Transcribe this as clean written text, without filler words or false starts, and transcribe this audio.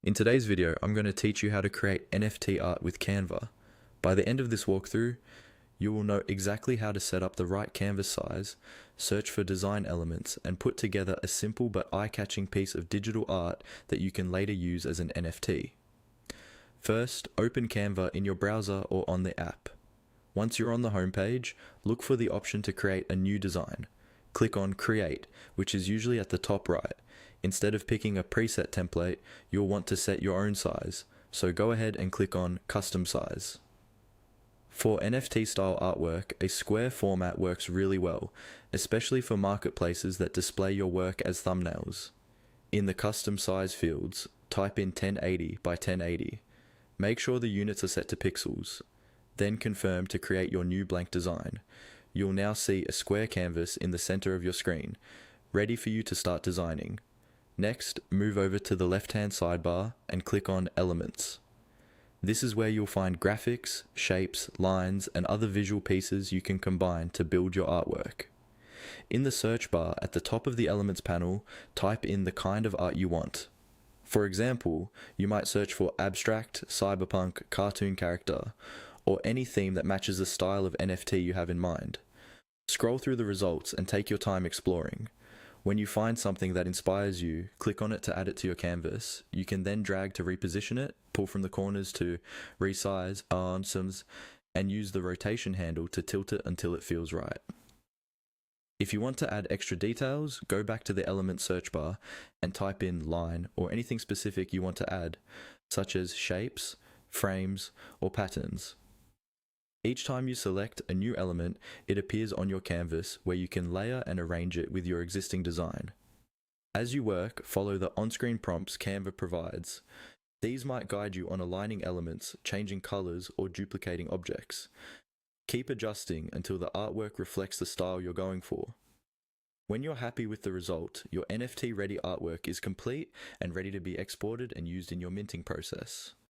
In today's video, I'm going to teach you how to create NFT art with Canva. By the end of this walkthrough, you will know exactly how to set up the right canvas size, search for design elements, and put together a simple but eye-catching piece of digital art that you can later use as an NFT. First, open Canva in your browser or on the app. Once you're on the home page, look for the option to create a new design. Click on Create, which is usually at the top right. Instead of picking a preset template, you'll want to set your own size, so go ahead and click on Custom Size. For NFT style artwork, a square format works really well, especially for marketplaces that display your work as thumbnails. In the custom size fields, type in 1080 by 1080. Make sure the units are set to pixels. Then confirm to create your new blank design. You'll now see a square canvas in the center of your screen, ready for you to start designing. Next, move over to the left-hand sidebar and click on Elements. This is where you'll find graphics, shapes, lines, and other visual pieces you can combine to build your artwork. In the search bar at the top of the Elements panel, type in the kind of art you want. For example, you might search for abstract, cyberpunk, cartoon character, or any theme that matches the style of NFT you have in mind. Scroll through the results and take your time exploring. When you find something that inspires you, click on it to add it to your canvas. You can then drag to reposition it, pull from the corners to resize, and use the rotation handle to tilt it until it feels right. If you want to add extra details, go back to the element search bar and type in line or anything specific you want to add, such as shapes, frames, or patterns. Each time you select a new element, it appears on your canvas where you can layer and arrange it with your existing design. As you work, follow the on-screen prompts Canva provides. These might guide you on aligning elements, changing colors, or duplicating objects. Keep adjusting until the artwork reflects the style you're going for. When you're happy with the result, your NFT-ready artwork is complete and ready to be exported and used in your minting process.